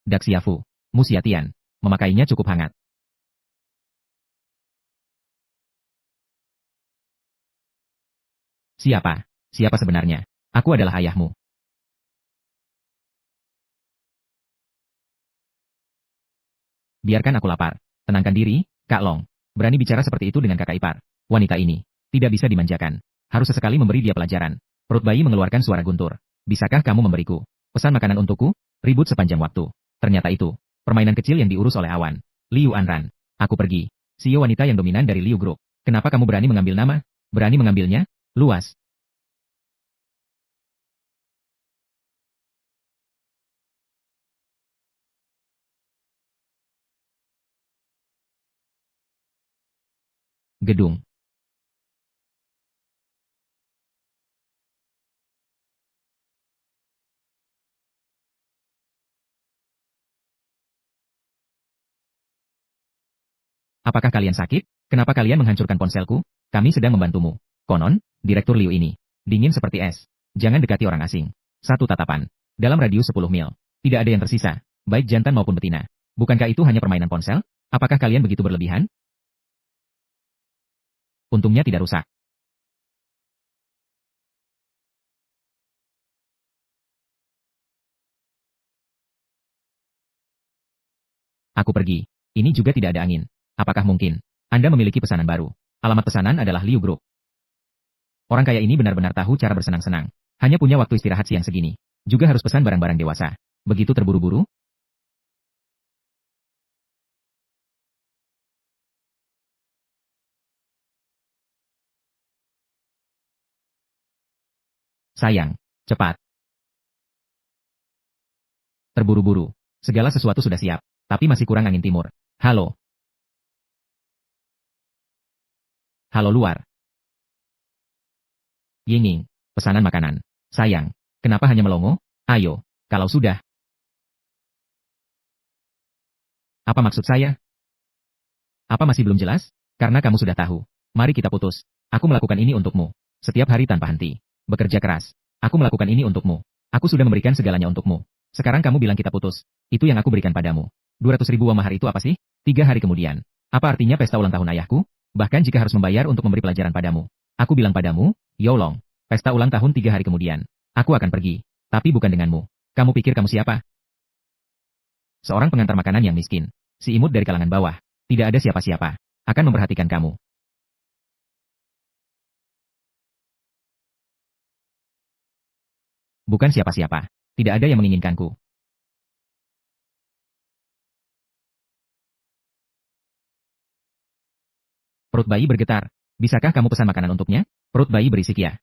Daxiafu, Musiatian, memakainya cukup hangat. Siapa? Siapa sebenarnya? Aku adalah ayahmu. Biarkan aku lapar. Tenangkan diri, Kak Long. Berani bicara seperti itu dengan kakak ipar. Wanita ini tidak bisa dimanjakan. Harus sesekali memberi dia pelajaran. Perut bayi mengeluarkan suara guntur. Bisakah kamu memberiku pesan makanan untukku? Ribut sepanjang waktu. Ternyata itu permainan kecil yang diurus oleh Awan. Liu Anran. Aku pergi. CEO wanita yang dominan dari Liu Group. Kenapa kamu berani mengambil nama? Berani mengambilnya? Luas. Gedung. Apakah kalian sakit? Kenapa kalian menghancurkan ponselku? Kami sedang membantumu. Konon, Direktur Liu ini dingin seperti es. Jangan dekati orang asing. Satu tatapan. Dalam radius 10 mil. Tidak ada yang tersisa, baik jantan maupun betina. Bukankah itu hanya permainan ponsel? Apakah kalian begitu berlebihan? Untungnya tidak rusak. Aku pergi. Ini juga tidak ada angin. Apakah mungkin Anda memiliki pesanan baru? Alamat pesanan adalah Liu Group. Orang kaya ini benar-benar tahu cara bersenang-senang. Hanya punya waktu istirahat siang segini. Juga harus pesan barang-barang dewasa. Begitu terburu-buru? Sayang. Cepat. Terburu-buru. Segala sesuatu sudah siap. Tapi masih kurang angin timur. Halo. Halo luar. Yinging. Pesanan makanan. Sayang. Kenapa hanya melongo? Ayo. Kalau sudah. Apa maksud saya? Apa masih belum jelas? Karena kamu sudah tahu. Mari kita putus. Aku melakukan ini untukmu. Setiap hari tanpa henti. Bekerja keras. Aku melakukan ini untukmu. Aku sudah memberikan segalanya untukmu. Sekarang kamu bilang kita putus. Itu yang aku berikan padamu. 200.000 won mahar itu apa sih? 3 hari kemudian. Apa artinya pesta ulang tahun ayahku? Bahkan jika harus membayar untuk memberi pelajaran padamu. Aku bilang padamu, Yolong. Pesta ulang tahun 3 hari kemudian. Aku akan pergi. Tapi bukan denganmu. Kamu pikir kamu siapa? Seorang pengantar makanan yang miskin. Si imut dari kalangan bawah. Tidak ada siapa-siapa. Akan memperhatikan kamu. Bukan siapa-siapa. Tidak ada yang menginginkanku. Perut bayi bergetar. Bisakah kamu pesan makanan untuknya? Perut bayi berisik ya.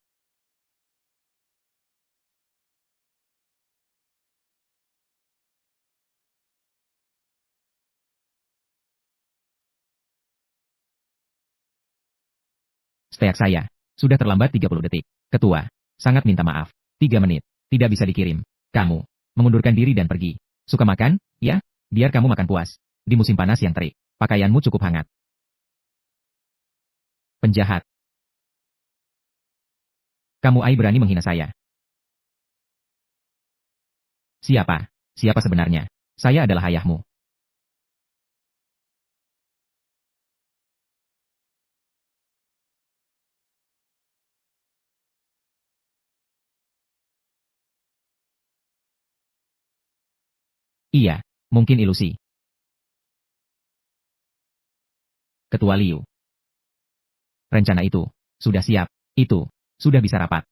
Steak saya. Sudah terlambat 30 detik. Ketua. Sangat minta maaf. 3 menit. Tidak bisa dikirim. Kamu. Mengundurkan diri dan pergi. Suka makan? Ya? Biar kamu makan puas. Di musim panas yang terik. Pakaianmu cukup hangat. Penjahat. Kamu berani menghina saya. Siapa? Siapa sebenarnya? Saya adalah ayahmu. Iya. Mungkin ilusi. Ketua Liu. Rencana itu. Sudah siap. Itu. Sudah bisa rapat.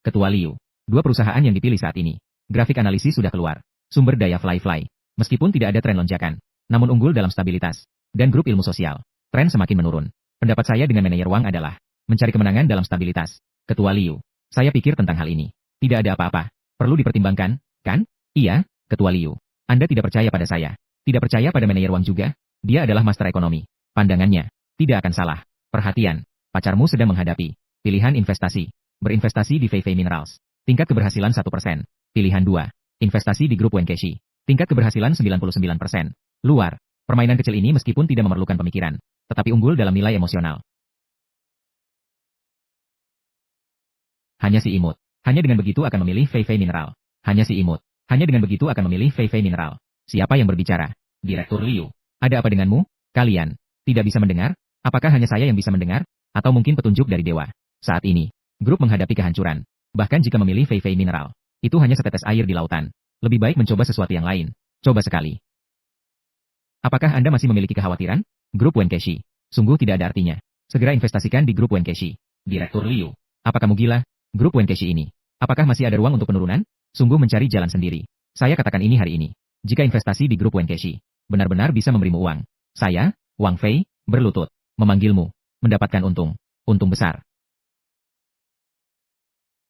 Ketua Liu. 2 perusahaan yang dipilih saat ini. Grafik analisis sudah keluar. Sumber daya Fly. Meskipun tidak ada tren lonjakan. Namun unggul dalam stabilitas. Dan grup ilmu sosial. Tren semakin menurun. Pendapat saya dengan manajer Wang adalah mencari kemenangan dalam stabilitas. Ketua Liu. Saya pikir tentang hal ini. Tidak ada apa-apa. Perlu dipertimbangkan, kan? Iya, Ketua Liu. Anda tidak percaya pada saya. Tidak percaya pada manajer Wang juga? Dia adalah master ekonomi. Pandangannya tidak akan salah. Perhatian. Pacarmu sedang menghadapi pilihan investasi. Berinvestasi di Feifei Minerals. Tingkat keberhasilan 1%. Pilihan 2. Investasi di grup Wenkeshi. Tingkat keberhasilan 99%. Luar. Permainan kecil ini meskipun tidak memerlukan pemikiran, tetapi unggul dalam nilai emosional. Hanya si imut. Hanya dengan begitu akan memilih Feifei Mineral. Hanya si imut. Hanya dengan begitu akan memilih Fei Fei Mineral. Siapa yang berbicara? Direktur Liu. Ada apa denganmu? Kalian tidak bisa mendengar? Apakah hanya saya yang bisa mendengar? Atau mungkin petunjuk dari dewa? Saat ini, grup menghadapi kehancuran. Bahkan jika memilih Fei Fei Mineral, itu hanya setetes air di lautan. Lebih baik mencoba sesuatu yang lain. Coba sekali. Apakah Anda masih memiliki kekhawatiran? Grup Wenkeshi. Sungguh tidak ada artinya. Segera investasikan di grup Wenkeshi. Direktur Liu. Apa kamu gila? Grup Wenkeshi ini. Apakah masih ada ruang untuk penurunan? Sungguh mencari jalan sendiri. Saya katakan ini hari ini. Jika investasi di grup Wenkeshi benar-benar bisa memberimu uang, saya, Wang Fei, berlutut, memanggilmu, mendapatkan untung. Untung besar.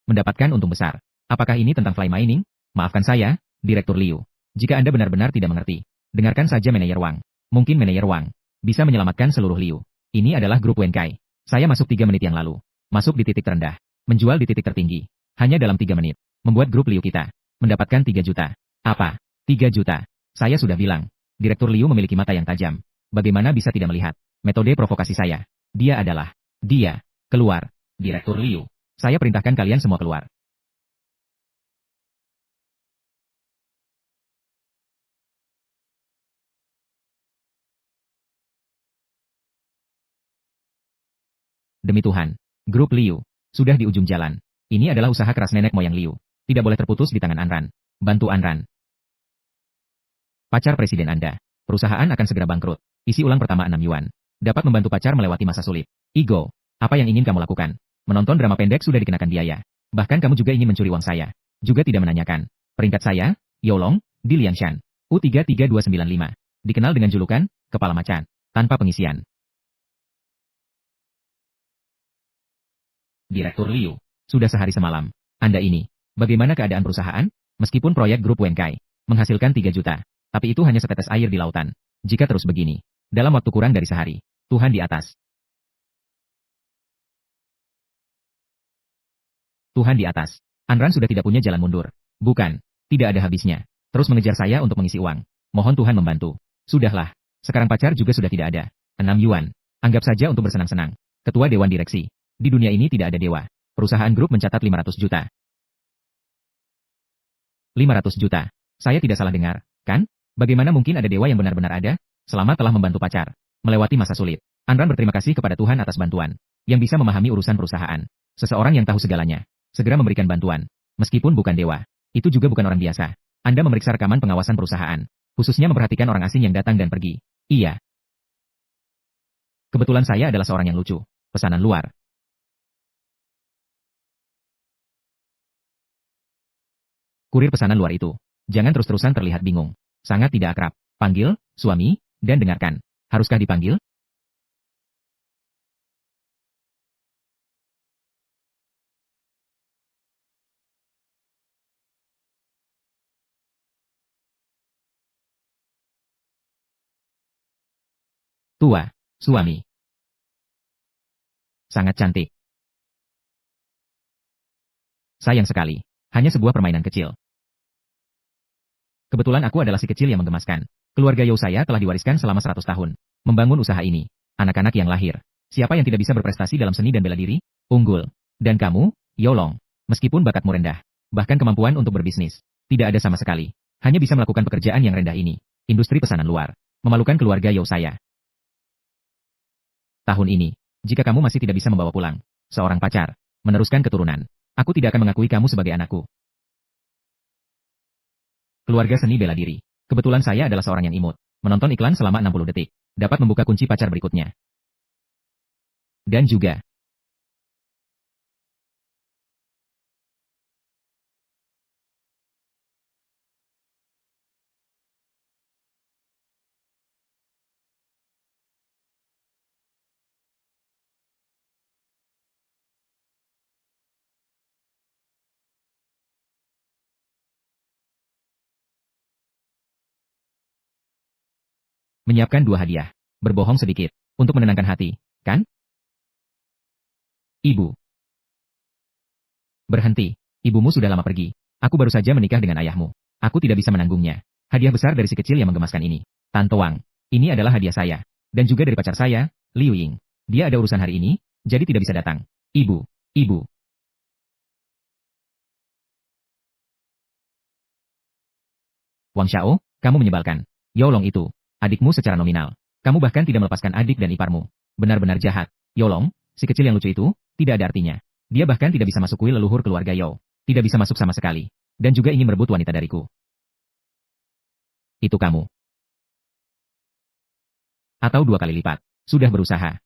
Mendapatkan untung besar. Apakah ini tentang fly mining? Maafkan saya, Direktur Liu. Jika Anda benar-benar tidak mengerti, dengarkan saja Manajer Wang. Mungkin Manajer Wang bisa menyelamatkan seluruh Liu. Ini adalah grup Wenkai. Saya masuk 3 menit yang lalu. Masuk di titik terendah. Menjual di titik tertinggi. Hanya dalam 3 menit. Membuat grup Liu kita mendapatkan 3 juta. Apa? 3 juta. Saya sudah bilang. Direktur Liu memiliki mata yang tajam. Bagaimana bisa tidak melihat? Metode provokasi saya. Dia adalah. Dia. Keluar. Direktur Liu. Saya perintahkan kalian semua keluar. Demi Tuhan. Grup Liu. Sudah di ujung jalan. Ini adalah usaha keras nenek moyang Liu. Tidak boleh terputus di tangan Anran. Bantu Anran. Pacar presiden Anda. Perusahaan akan segera bangkrut. Isi ulang pertama 6 yuan. Dapat membantu pacar melewati masa sulit. Igo. Apa yang ingin kamu lakukan? Menonton drama pendek sudah dikenakan biaya. Bahkan kamu juga ingin mencuri uang saya. Juga tidak menanyakan. Peringkat saya, Yolong, di Liangshan. U33295. Dikenal dengan julukan, Kepala Macan. Tanpa pengisian. Direktur Liu. Sudah sehari semalam. Anda ini. Bagaimana keadaan perusahaan? Meskipun proyek grup Wenkai menghasilkan 3 juta. Tapi itu hanya setetes air di lautan. Jika terus begini. Dalam waktu kurang dari sehari. Tuhan di atas. Tuhan di atas. Anran sudah tidak punya jalan mundur. Bukan. Tidak ada habisnya. Terus mengejar saya untuk mengisi uang. Mohon Tuhan membantu. Sudahlah. Sekarang pacar juga sudah tidak ada. 6 yuan. Anggap saja untuk bersenang-senang. Ketua Dewan Direksi. Di dunia ini tidak ada dewa. Perusahaan grup mencatat 500 juta. 500 juta. Saya tidak salah dengar, kan? Bagaimana mungkin ada dewa yang benar-benar ada? Selamat telah membantu pacar. Melewati masa sulit. Anran berterima kasih kepada Tuhan atas bantuan. Yang bisa memahami urusan perusahaan. Seseorang yang tahu segalanya. Segera memberikan bantuan. Meskipun bukan dewa. Itu juga bukan orang biasa. Anda memeriksa rekaman pengawasan perusahaan. Khususnya memperhatikan orang asing yang datang dan pergi. Iya. Kebetulan saya adalah seorang yang lucu. Pesanan luar. Kurir pesanan luar itu. Jangan terus-terusan terlihat bingung. Sangat tidak akrab. Panggil, suami, dan dengarkan. Haruskah dipanggil? Tua. Suami. Sangat cantik. Sayang sekali. Hanya sebuah permainan kecil. Kebetulan aku adalah si kecil yang menggemaskan. Keluarga Yao saya telah diwariskan selama 100 tahun. Membangun usaha ini. Anak-anak yang lahir. Siapa yang tidak bisa berprestasi dalam seni dan bela diri? Unggul. Dan kamu, Yolong. Meskipun bakatmu rendah. Bahkan kemampuan untuk berbisnis. Tidak ada sama sekali. Hanya bisa melakukan pekerjaan yang rendah ini. Industri pesanan luar. Memalukan keluarga Yao saya. Tahun ini. Jika kamu masih tidak bisa membawa pulang. Seorang pacar. Meneruskan keturunan. Aku tidak akan mengakui kamu sebagai anakku. Keluarga seni bela diri. Kebetulan saya adalah seorang yang imut. Menonton iklan selama 60 detik. Dapat membuka kunci pacar berikutnya. Dan juga. Menyiapkan 2 hadiah. Berbohong sedikit. Untuk menenangkan hati. Kan? Ibu. Berhenti. Ibumu sudah lama pergi. Aku baru saja menikah dengan ayahmu. Aku tidak bisa menanggungnya. Hadiah besar dari si kecil yang menggemaskan ini. Tante Wang. Ini adalah hadiah saya. Dan juga dari pacar saya, Liu Ying. Dia ada urusan hari ini, jadi tidak bisa datang. Ibu. Ibu. Wang Xiao, kamu menyebalkan. Yolong itu, adikmu secara nominal. Kamu bahkan tidak melepaskan adik dan iparmu. Benar-benar jahat. Yolong, si kecil yang lucu itu, tidak ada artinya. Dia bahkan tidak bisa masuk kuil leluhur keluarga Yao. Tidak bisa masuk sama sekali. Dan juga ingin merebut wanita dariku. Itu kamu. Atau 2 kali lipat. Sudah berusaha.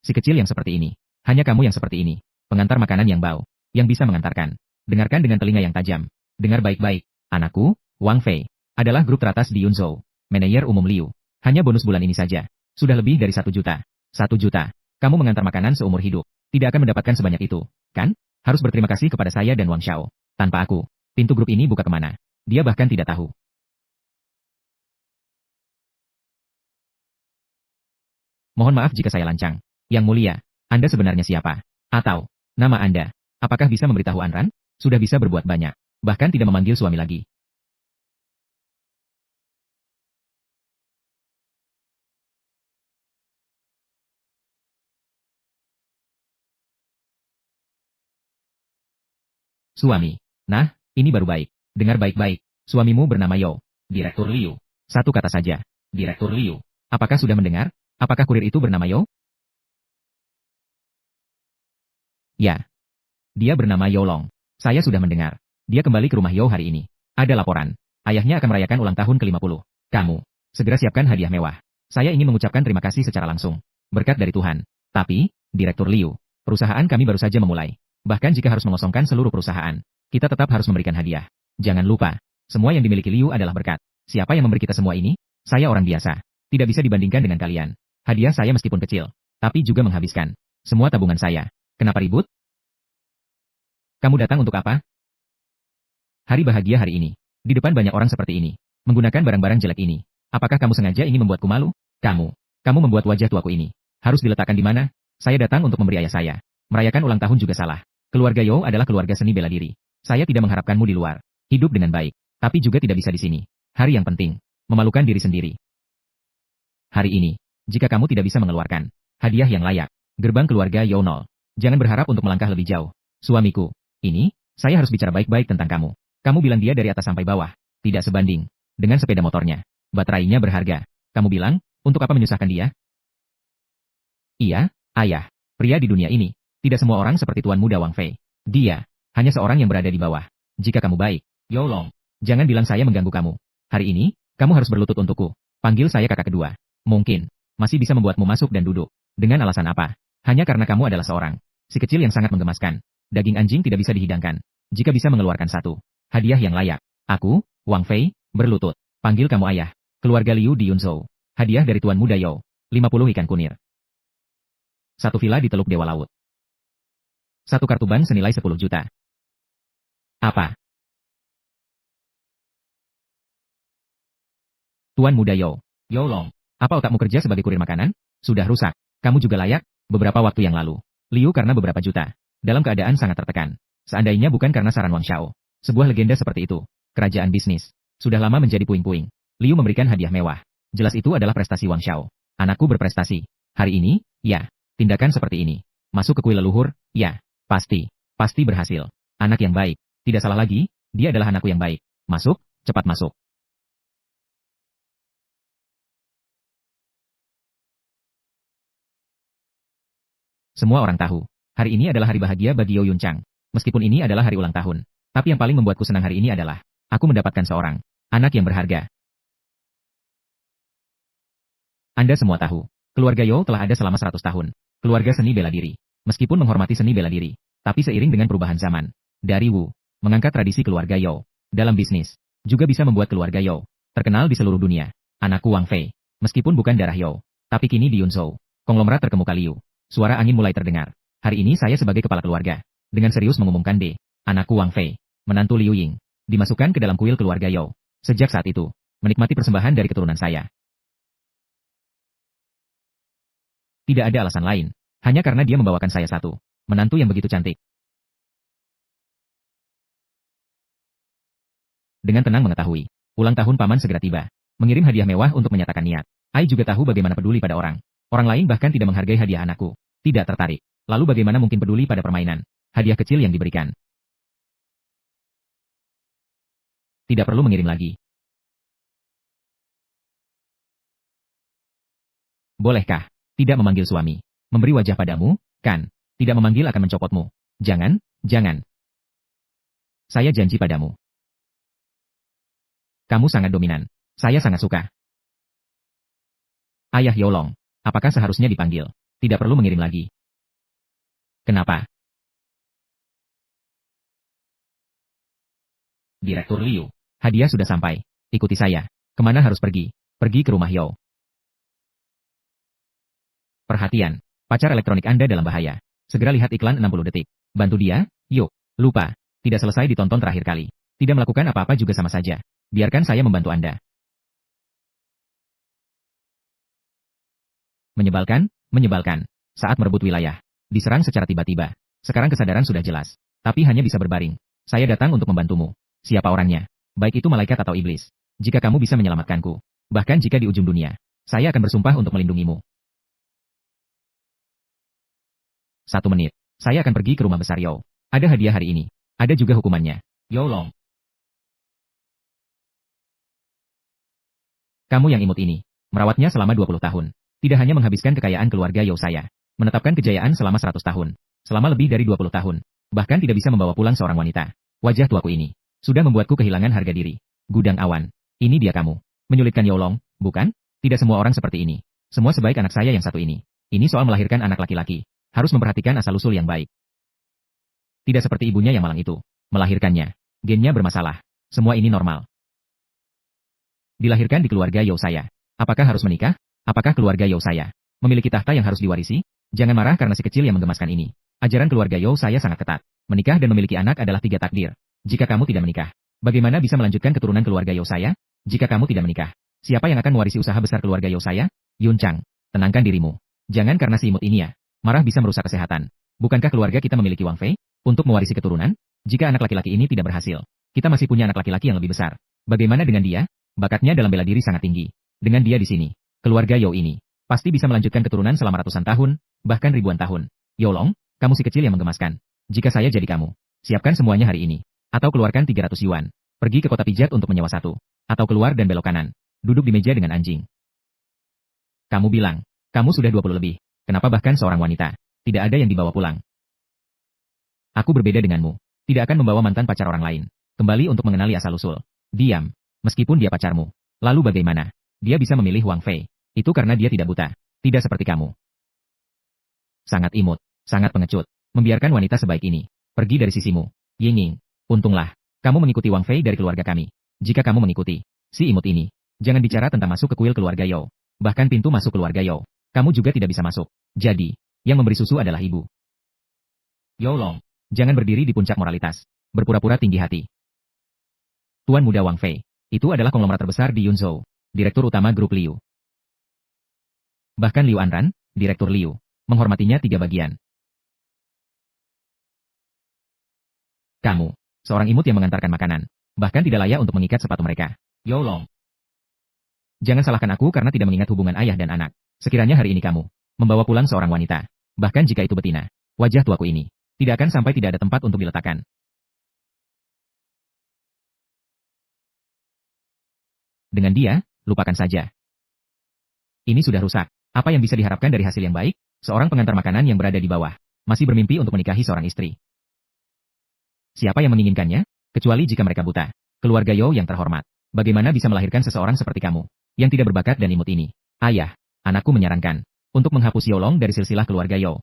Si kecil yang seperti ini. Hanya kamu yang seperti ini. Pengantar makanan yang bau. Yang bisa mengantarkan. Dengarkan dengan telinga yang tajam. Dengar baik-baik. Anakku, Wang Fei, adalah grup teratas di Yunzhou. Manajer umum Liu. Hanya bonus bulan ini saja. Sudah lebih dari 1 juta. 1 juta. Kamu mengantar makanan seumur hidup. Tidak akan mendapatkan sebanyak itu. Kan? Harus berterima kasih kepada saya dan Wang Xiao. Tanpa aku, pintu grup ini buka kemana? Dia bahkan tidak tahu. Mohon maaf jika saya lancang. Yang mulia, Anda sebenarnya siapa? Atau, nama Anda? Apakah bisa memberitahu Anran? Sudah bisa berbuat banyak. Bahkan tidak memanggil suami lagi. Suami. Nah, ini baru baik. Dengar baik-baik. Suamimu bernama Yo. Direktur Liu. Satu kata saja. Direktur Liu. Apakah sudah mendengar? Apakah kurir itu bernama Yo? Ya. Dia bernama Yo Long. Saya sudah mendengar. Dia kembali ke rumah Yo hari ini. Ada laporan. Ayahnya akan merayakan ulang tahun ke-50. Kamu. Segera siapkan hadiah mewah. Saya ingin mengucapkan terima kasih secara langsung. Berkat dari Tuhan. Tapi, Direktur Liu, perusahaan kami baru saja memulai. Bahkan jika harus mengosongkan seluruh perusahaan, kita tetap harus memberikan hadiah. Jangan lupa, semua yang dimiliki Liu adalah berkat. Siapa yang memberi kita semua ini? Saya orang biasa. Tidak bisa dibandingkan dengan kalian. Hadiah saya meskipun kecil, tapi juga menghabiskan semua tabungan saya. Kenapa ribut? Kamu datang untuk apa? Hari bahagia hari ini. Di depan banyak orang seperti ini. Menggunakan barang-barang jelek ini. Apakah kamu sengaja ingin membuatku malu? Kamu membuat wajah tuaku ini. Harus diletakkan di mana? Saya datang untuk memberi ayah saya. Merayakan ulang tahun juga salah. Keluarga Yo adalah keluarga seni bela diri. Saya tidak mengharapkanmu di luar. Hidup dengan baik. Tapi juga tidak bisa di sini. Hari yang penting. Memalukan diri sendiri. Hari ini. Jika kamu tidak bisa mengeluarkan hadiah yang layak. Gerbang keluarga Yo nol. Jangan berharap untuk melangkah lebih jauh. Suamiku. Ini, saya harus bicara baik-baik tentang kamu. Kamu bilang dia dari atas sampai bawah. Tidak sebanding. Dengan sepeda motornya. Baterainya berharga. Kamu bilang, untuk apa menyusahkan dia? Iya, ayah. Pria di dunia ini. Tidak semua orang seperti Tuan Muda Wang Fei. Dia, hanya seorang yang berada di bawah. Jika kamu baik, Yo Long, jangan bilang saya mengganggu kamu. Hari ini, kamu harus berlutut untukku. Panggil saya kakak kedua. Mungkin, masih bisa membuatmu masuk dan duduk. Dengan alasan apa? Hanya karena kamu adalah seorang si kecil yang sangat menggemaskan. Daging anjing tidak bisa dihidangkan. Jika bisa mengeluarkan satu hadiah yang layak. Aku, Wang Fei, berlutut. Panggil kamu ayah. Keluarga Liu di Yunzhou. Hadiah dari Tuan Muda Yo. 50 ikan kunir. Satu villa di Teluk Dewa Laut. Satu kartu ban senilai 10 juta. Apa? Tuan Muda Yo. Yo Long. Apa otakmu kerja sebagai kurir makanan? Sudah rusak. Kamu juga layak. Beberapa waktu yang lalu. Liu karena beberapa juta. Dalam keadaan sangat tertekan. Seandainya bukan karena saran Wang Xiao. Sebuah legenda seperti itu. Kerajaan bisnis. Sudah lama menjadi puing-puing. Liu memberikan hadiah mewah. Jelas itu adalah prestasi Wang Xiao. Anakku berprestasi. Hari ini, ya. Tindakan seperti ini. Masuk ke kuil leluhur, ya. Pasti. Pasti berhasil. Anak yang baik. Tidak salah lagi, dia adalah anakku yang baik. Masuk, cepat masuk. Semua orang tahu. Hari ini adalah hari bahagia bagi Yo Yunchang. Meskipun ini adalah hari ulang tahun. Tapi yang paling membuatku senang hari ini adalah, aku mendapatkan seorang anak yang berharga. Anda semua tahu. Keluarga Yo telah ada selama 100 tahun. Keluarga seni bela diri. Meskipun menghormati seni bela diri. Tapi seiring dengan perubahan zaman. Dari Wu. Mengangkat tradisi keluarga Yo. Dalam bisnis. Juga bisa membuat keluarga Yo terkenal di seluruh dunia. Anakku Wang Fei. Meskipun bukan darah Yo. Tapi kini di Yunzhou. Konglomerat terkemuka Liu. Suara angin mulai terdengar. Hari ini saya sebagai kepala keluarga. Dengan serius mengumumkan anakku Wang Fei. Menantu Liu Ying. Dimasukkan ke dalam kuil keluarga Yo. Sejak saat itu. Menikmati persembahan dari keturunan saya. Tidak ada alasan lain. Hanya karena dia membawakan saya satu menantu yang begitu cantik. Dengan tenang mengetahui. Ulang tahun paman segera tiba. Mengirim hadiah mewah untuk menyatakan niat. Ai juga tahu bagaimana peduli pada orang. Orang lain bahkan tidak menghargai hadiah anakku. Tidak tertarik. Lalu bagaimana mungkin peduli pada permainan? Hadiah kecil yang diberikan. Tidak perlu mengirim lagi. Bolehkah? Tidak memanggil suami. Memberi wajah padamu, kan? Tidak memanggil akan mencopotmu. Jangan, jangan. Saya janji padamu. Kamu sangat dominan. Saya sangat suka. Ayah Yolong, apakah seharusnya dipanggil? Tidak perlu mengirim lagi. Kenapa? Direktur Liu, hadiah sudah sampai. Ikuti saya. Kemana harus pergi? Pergi ke rumah Yo. Perhatian, pacar elektronik Anda dalam bahaya. Segera lihat iklan 60 detik. Bantu dia, yuk. Lupa, tidak selesai ditonton terakhir kali. Tidak melakukan apa-apa juga sama saja. Biarkan saya membantu Anda. Menyebalkan, menyebalkan. Saat merebut wilayah. Diserang secara tiba-tiba. Sekarang kesadaran sudah jelas. Tapi hanya bisa berbaring. Saya datang untuk membantumu. Siapa orangnya? Baik itu malaikat atau iblis. Jika kamu bisa menyelamatkanku. Bahkan jika di ujung dunia. Saya akan bersumpah untuk melindungimu. 1 menit. Saya akan pergi ke rumah besar Yo. Ada hadiah hari ini. Ada juga hukumannya. Yo Long. Kamu yang imut ini. Merawatnya selama 20 tahun. Tidak hanya menghabiskan kekayaan keluarga Yo saya. Menetapkan kejayaan selama 100 tahun. Selama lebih dari 20 tahun. Bahkan tidak bisa membawa pulang seorang wanita. Wajah tuaku ini. Sudah membuatku kehilangan harga diri. Gudang awan. Ini dia kamu. Menyulitkan Yo Long, bukan? Tidak semua orang seperti ini. Semua sebaik anak saya yang satu ini. Ini soal melahirkan anak laki-laki. Harus memperhatikan asal-usul yang baik. Tidak seperti ibunya yang malang itu. Melahirkannya. Gennya bermasalah. Semua ini normal. Dilahirkan di keluarga Yo saya. Apakah harus menikah? Apakah keluarga Yo saya memiliki tahta yang harus diwarisi? Jangan marah karena si kecil yang menggemaskan ini. Ajaran keluarga Yo saya sangat ketat. Menikah dan memiliki anak adalah 3 takdir. Jika kamu tidak menikah, bagaimana bisa melanjutkan keturunan keluarga Yo saya? Jika kamu tidak menikah, siapa yang akan mewarisi usaha besar keluarga Yo saya? Yun Chang, tenangkan dirimu. Jangan karena si imut ini ya. Marah bisa merusak kesehatan. Bukankah keluarga kita memiliki Wang Fei untuk mewarisi keturunan? Jika anak laki-laki ini tidak berhasil, kita masih punya anak laki-laki yang lebih besar. Bagaimana dengan dia? Bakatnya dalam bela diri sangat tinggi. Dengan dia di sini, keluarga Yo ini pasti bisa melanjutkan keturunan selama ratusan tahun, bahkan ribuan tahun. Yo Long, kamu si kecil yang menggemaskan. Jika saya jadi kamu, siapkan semuanya hari ini. Atau keluarkan 300 yuan. Pergi ke kota pijat untuk menyewa satu. Atau keluar dan belok kanan. Duduk di meja dengan anjing. Kamu bilang, kamu sudah 20 lebih. Kenapa bahkan seorang wanita tidak ada yang dibawa pulang? Aku berbeda denganmu. Tidak akan membawa mantan pacar orang lain. Kembali untuk mengenali asal-usul. Diam. Meskipun dia pacarmu. Lalu bagaimana? Dia bisa memilih Wang Fei. Itu karena dia tidak buta. Tidak seperti kamu. Sangat imut. Sangat pengecut. Membiarkan wanita sebaik ini pergi dari sisimu. Ying. Untunglah, kamu mengikuti Wang Fei dari keluarga kami. Jika kamu mengikuti si imut ini, jangan bicara tentang masuk ke kuil keluarga Yo. Bahkan pintu masuk keluarga Yo, kamu juga tidak bisa masuk. Jadi, yang memberi susu adalah ibu. Yo Long, jangan berdiri di puncak moralitas. Berpura-pura tinggi hati. Tuan muda Wang Fei, itu adalah konglomerat terbesar di Yunzhou, direktur utama grup Liu. Bahkan Liu Anran, direktur Liu, menghormatinya 3 bagian. Kamu, seorang imut yang mengantarkan makanan, bahkan tidak layak untuk mengikat sepatu mereka. Yo Long. Jangan salahkan aku karena tidak mengingat hubungan ayah dan anak. Sekiranya hari ini kamu membawa pulang seorang wanita, bahkan jika itu betina, wajah tuaku ini tidak akan sampai tidak ada tempat untuk diletakkan. Dengan dia, lupakan saja. Ini sudah rusak. Apa yang bisa diharapkan dari hasil yang baik? Seorang pengantar makanan yang berada di bawah, masih bermimpi untuk menikahi seorang istri. Siapa yang menginginkannya? Kecuali jika mereka buta. Keluarga Yo yang terhormat. Bagaimana bisa melahirkan seseorang seperti kamu, yang tidak berbakat dan imut ini? Ayah, anakku menyarankan, untuk menghapus Yo Long dari silsilah keluarga Yo.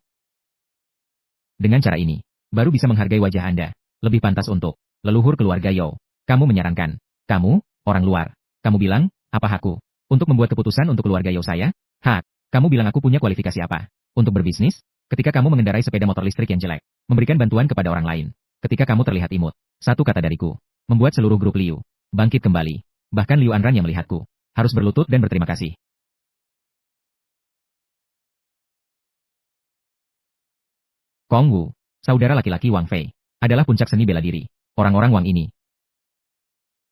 Dengan cara ini, baru bisa menghargai wajah Anda. Lebih pantas untuk leluhur keluarga Yo. Kamu menyarankan. Kamu, orang luar. Kamu bilang, apa hakku? Untuk membuat keputusan untuk keluarga Yo saya? Hak. Kamu bilang aku punya kualifikasi apa? Untuk berbisnis? Ketika kamu mengendarai sepeda motor listrik yang jelek, memberikan bantuan kepada orang lain. Ketika kamu terlihat imut, satu kata dariku, membuat seluruh grup Liu bangkit kembali. Bahkan Liu Anran yang melihatku, harus berlutut dan berterima kasih. Kong Wu, saudara laki-laki Wang Fei, adalah puncak seni bela diri. Orang-orang Wang ini,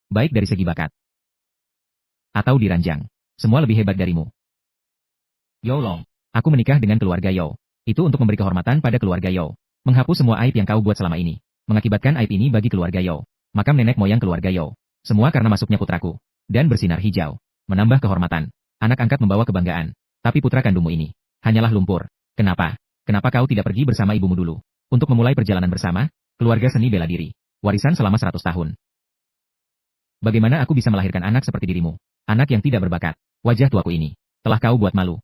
baik dari segi bakat atau diranjang, semua lebih hebat darimu. Yo Long, aku menikah dengan keluarga Yo. Itu untuk memberi kehormatan pada keluarga Yo. Menghapus semua aib yang kau buat selama ini. Mengakibatkan aib ini bagi keluarga Yo. Makam nenek moyang keluarga Yo Semua karena masuknya putraku. Dan bersinar hijau. Menambah kehormatan. Anak angkat membawa kebanggaan. Tapi putra kandungmu ini. Hanyalah lumpur. Kenapa? Kenapa kau tidak pergi bersama ibumu dulu? Untuk memulai perjalanan bersama, keluarga seni bela diri. Warisan selama 100 tahun. Bagaimana aku bisa melahirkan anak seperti dirimu? Anak yang tidak berbakat. Wajah tuaku ini. Telah kau buat malu.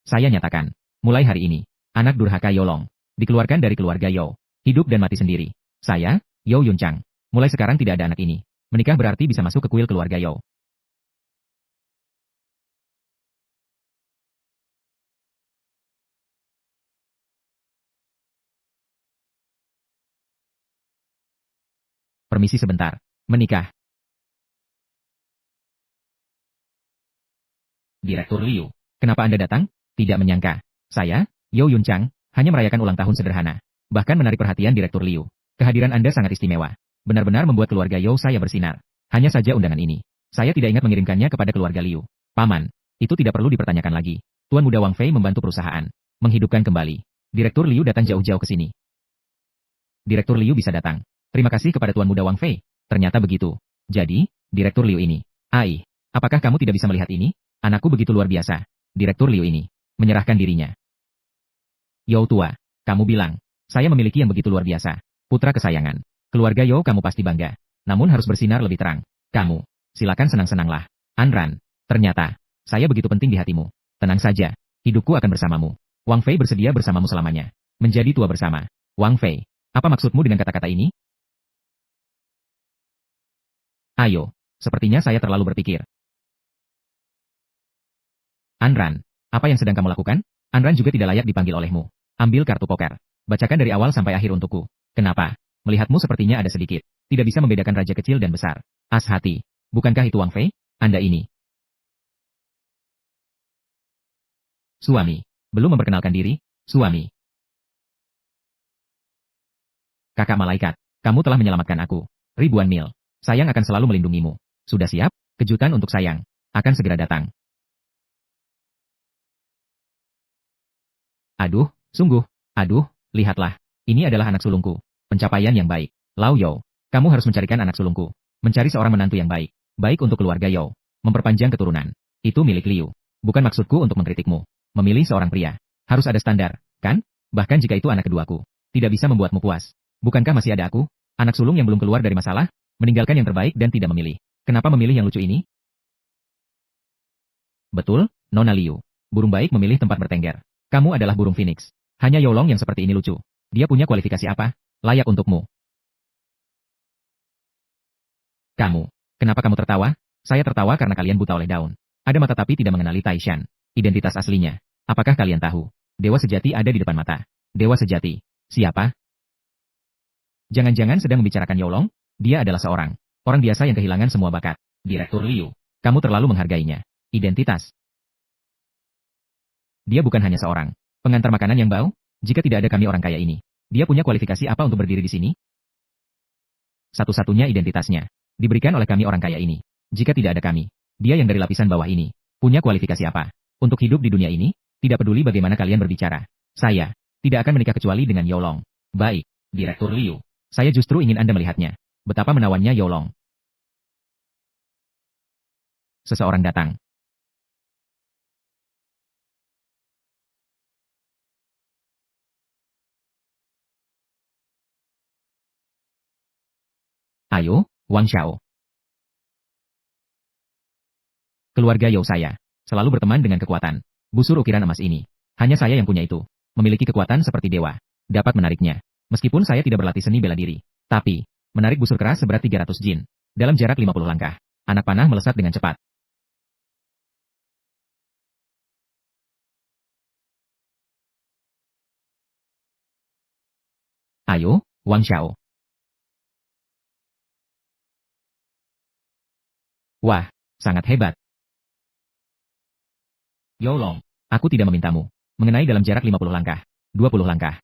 Saya nyatakan. Mulai hari ini. Anak durhaka Yolong. Dikeluarkan dari keluarga Yo. Hidup dan mati sendiri. Saya, Yo Yunchang. Mulai sekarang tidak ada anak ini. Menikah berarti bisa masuk ke kuil keluarga Yo. Permisi sebentar. Menikah. Direktur Liu. Kenapa Anda datang? Tidak menyangka. Saya, Yo Yunchang, hanya merayakan ulang tahun sederhana. Bahkan menarik perhatian Direktur Liu. Kehadiran Anda sangat istimewa. Benar-benar membuat keluarga Yo saya bersinar. Hanya saja undangan ini. Saya tidak ingat mengirimkannya kepada keluarga Liu. Paman, itu tidak perlu dipertanyakan lagi. Tuan Muda Wang Fei membantu perusahaan. Menghidupkan kembali. Direktur Liu datang jauh-jauh ke sini. Direktur Liu bisa datang. Terima kasih kepada Tuan Muda Wang Fei. Ternyata begitu. Jadi, Direktur Liu ini. Ai, apakah kamu tidak bisa melihat ini? Anakku begitu luar biasa. Direktur Liu ini. Menyerahkan dirinya. Yo tua, kamu bilang. Saya memiliki yang begitu luar biasa. Putra kesayangan. Keluarga Yo kamu pasti bangga. Namun harus bersinar lebih terang. Kamu. Silakan senang-senanglah. Anran. Ternyata. Saya begitu penting di hatimu. Tenang saja. Hidupku akan bersamamu. Wang Fei bersedia bersamamu selamanya. Menjadi tua bersama. Wang Fei. Apa maksudmu dengan kata-kata ini? Ayo. Sepertinya saya terlalu berpikir. Anran, apa yang sedang kamu lakukan? Anran juga tidak layak dipanggil olehmu. Ambil kartu poker. Bacakan dari awal sampai akhir untukku. Kenapa? Melihatmu sepertinya ada sedikit. Tidak bisa membedakan raja kecil dan besar. As hati. Bukankah itu Wang Fei? Anda ini. Suami. Belum memperkenalkan diri? Suami. Kakak malaikat. Kamu telah menyelamatkan aku. Ribuan mil. Sayang akan selalu melindungimu. Sudah siap? Kejutan untuk sayang. Akan segera datang. Aduh, sungguh. Aduh, lihatlah. Ini adalah anak sulungku. Pencapaian yang baik. Lao Yo, kamu harus mencarikan anak sulungku. Mencari seorang menantu yang baik. Baik untuk keluarga Yo. Memperpanjang keturunan. Itu milik Liu. Bukan maksudku untuk mengkritikmu. Memilih seorang pria. Harus ada standar, kan? Bahkan jika itu anak keduaku. Tidak bisa membuatmu puas. Bukankah masih ada aku? Anak sulung yang belum keluar dari masalah? Meninggalkan yang terbaik dan tidak memilih. Kenapa memilih yang lucu ini? Betul, Nona Liu. Burung baik memilih tempat bertengger. Kamu adalah burung phoenix. Hanya Yolong yang seperti ini lucu. Dia punya kualifikasi apa? Layak untukmu. Kamu. Kenapa kamu tertawa? Saya tertawa karena kalian buta oleh daun. Ada mata tapi tidak mengenali Taishan. Identitas aslinya. Apakah kalian tahu? Dewa sejati ada di depan mata. Dewa sejati. Siapa? Jangan-jangan sedang membicarakan Yolong? Dia adalah seorang orang biasa yang kehilangan semua bakat. Direktur Liu. Kamu terlalu menghargainya. Identitas. Dia bukan hanya seorang pengantar makanan yang bau. Jika tidak ada kami orang kaya ini, dia punya kualifikasi apa untuk berdiri di sini? Satu-satunya identitasnya diberikan oleh kami orang kaya ini. Jika tidak ada kami, dia yang dari lapisan bawah ini punya kualifikasi apa untuk hidup di dunia ini? Tidak peduli bagaimana kalian berbicara. Saya tidak akan menikah kecuali dengan Yolong. Baik, Direktur Liu. Saya justru ingin Anda melihatnya. Betapa menawannya Yolong. Seseorang datang. Ayo, Wang Xiao. Keluarga Yao saya selalu berteman dengan kekuatan. Busur ukiran emas ini. Hanya saya yang punya itu. Memiliki kekuatan seperti dewa. Dapat menariknya. Meskipun saya tidak berlatih seni bela diri. Tapi, menarik busur keras seberat 300 jin. Dalam jarak 50 langkah. Anak panah melesat dengan cepat. Ayo, Wang Xiao. Wah, sangat hebat. Yolong, aku tidak memintamu. Mengenai dalam jarak 50 langkah. 20 langkah.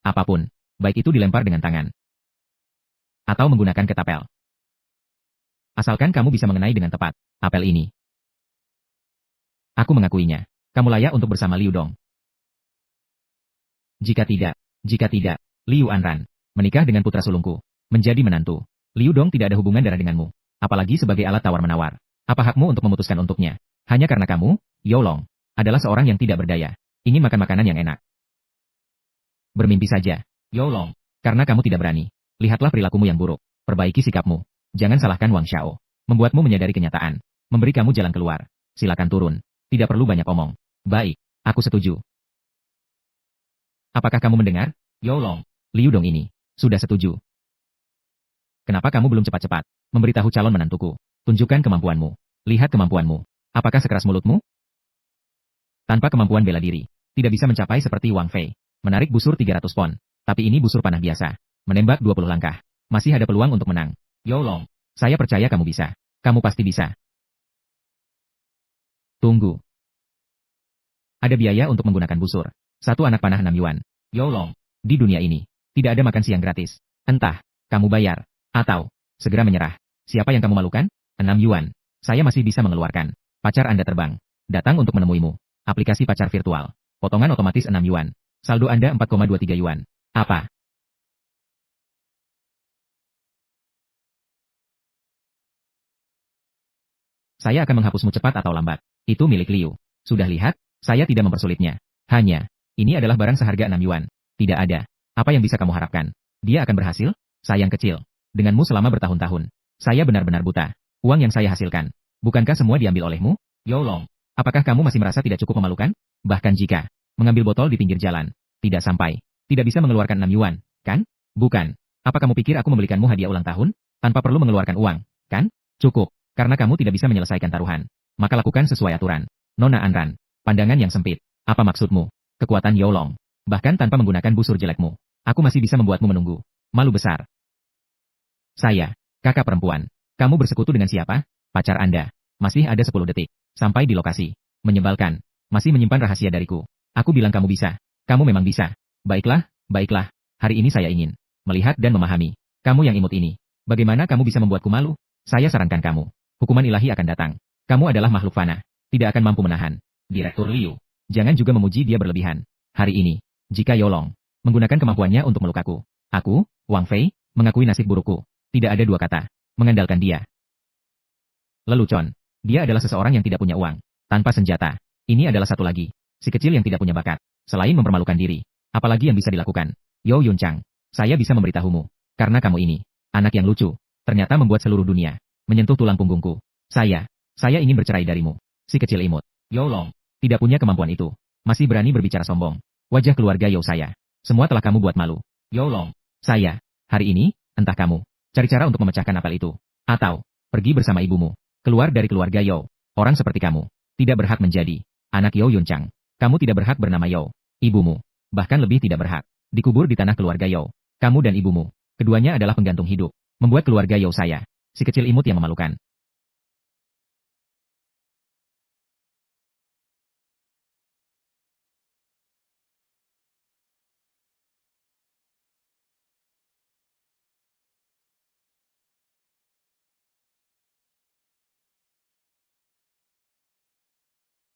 Apapun. Baik itu dilempar dengan tangan. Atau menggunakan ketapel. Asalkan kamu bisa mengenai dengan tepat. Apel ini. Aku mengakuinya. Kamu layak untuk bersama Liu Dong. Jika tidak, Liu Anran. Menikah dengan putra sulungku. Menjadi menantu. Liu Dong tidak ada hubungan darah denganmu. Apalagi sebagai alat tawar-menawar. Apa hakmu untuk memutuskan untuknya? Hanya karena kamu, Yolong, adalah seorang yang tidak berdaya. Ingin makan makanan yang enak. Bermimpi saja, Yolong. Karena kamu tidak berani. Lihatlah perilakumu yang buruk. Perbaiki sikapmu. Jangan salahkan Wang Xiao. Membuatmu menyadari kenyataan. Memberi kamu jalan keluar. Silakan turun. Tidak perlu banyak omong. Baik, aku setuju. Apakah kamu mendengar? Yolong, Liu Dong ini. Sudah setuju. Kenapa kamu belum cepat-cepat memberitahu calon menantuku? Tunjukkan kemampuanmu. Lihat kemampuanmu. Apakah sekeras mulutmu? Tanpa kemampuan bela diri, tidak bisa mencapai seperti Wang Fei. Menarik busur 300 pon. Tapi ini busur panah biasa. Menembak 20 langkah. Masih ada peluang untuk menang. Yolong, saya percaya kamu bisa. Kamu pasti bisa. Tunggu. Ada biaya untuk menggunakan busur. Satu anak panah 6 yuan. Yolong, di dunia ini, tidak ada makan siang gratis. Entah, kamu bayar, atau segera menyerah. Siapa yang kamu malukan? 6 yuan. Saya masih bisa mengeluarkan. Pacar Anda terbang. Datang untuk menemuimu. Aplikasi pacar virtual. Potongan otomatis 6 yuan. Saldo Anda 4,23 yuan. Apa? Saya akan menghapusmu cepat atau lambat. Itu milik Liu. Sudah lihat? Saya tidak mempersulitnya. Hanya, ini adalah barang seharga 6 yuan. Tidak ada. Apa yang bisa kamu harapkan? Dia akan berhasil? Sayang kecil. Denganmu selama bertahun-tahun. Saya benar-benar buta. Uang yang saya hasilkan. Bukankah semua diambil olehmu? Yolong. Apakah kamu masih merasa tidak cukup memalukan? Bahkan jika mengambil botol di pinggir jalan, tidak sampai, tidak bisa mengeluarkan 6 yuan, kan? Bukan. Apa kamu pikir aku membelikanmu hadiah ulang tahun? Tanpa perlu mengeluarkan uang, kan? Cukup. Karena kamu tidak bisa menyelesaikan taruhan. Maka lakukan sesuai aturan. Nona Anran. Pandangan yang sempit. Apa maksudmu? Kekuatan Yolong. Bahkan tanpa menggunakan busur jelekmu. Aku masih bisa membuatmu menunggu. Malu besar. Saya. Kakak perempuan. Kamu bersekutu dengan siapa? Pacar Anda. Masih ada 10 detik. Sampai di lokasi. Menyebalkan. Masih menyimpan rahasia dariku. Aku bilang kamu bisa. Kamu memang bisa. Baiklah, baiklah. Hari ini saya ingin melihat dan memahami. Kamu yang imut ini. Bagaimana kamu bisa membuatku malu? Saya sarankan kamu. Hukuman ilahi akan datang. Kamu adalah makhluk fana. Tidak akan mampu menahan. Direktur Liu. Jangan juga memuji dia berlebihan. Hari ini, jika Yolong menggunakan kemampuannya untuk melukaku, aku, Wang Fei, mengakui nasib burukku. Tidak ada dua kata. Mengandalkan dia. Lelucon. Dia adalah seseorang yang tidak punya uang. Tanpa senjata. Ini adalah satu lagi. Si kecil yang tidak punya bakat. Selain mempermalukan diri. Apalagi yang bisa dilakukan. Yo Yun Chang. Saya bisa memberitahumu. Karena kamu ini. Anak yang lucu. Ternyata membuat seluruh dunia menyentuh tulang punggungku. Saya ingin bercerai darimu. Si kecil imut. Yolong. Tidak punya kemampuan itu. Masih berani berbicara sombong. Wajah keluarga Yo saya. Semua telah kamu buat malu. Yolong. Hari ini, entah kamu. Cari cara untuk memecahkan apel itu. Atau, pergi bersama ibumu. Keluar dari keluarga Yo. Orang seperti kamu. Tidak berhak menjadi anak Yo Yun Chang. Kamu tidak berhak bernama Yo. Ibumu. Bahkan lebih tidak berhak. Dikubur di tanah keluarga Yo. Kamu dan ibumu. Keduanya adalah penggantung hidup. Membuat keluarga Yo saya. Si kecil imut yang memalukan.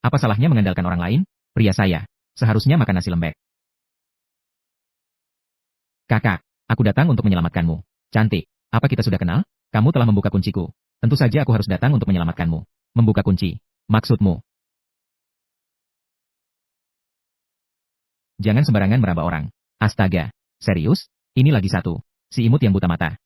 Apa salahnya mengandalkan orang lain? Pria saya. Seharusnya makan nasi lembek. Kakak, aku datang untuk menyelamatkanmu. Cantik. Apa kita sudah kenal? Kamu telah membuka kunciku. Tentu saja aku harus datang untuk menyelamatkanmu. Membuka kunci. Maksudmu? Jangan sembarangan meraba orang. Astaga. Serius? Ini lagi satu. Si imut yang buta mata.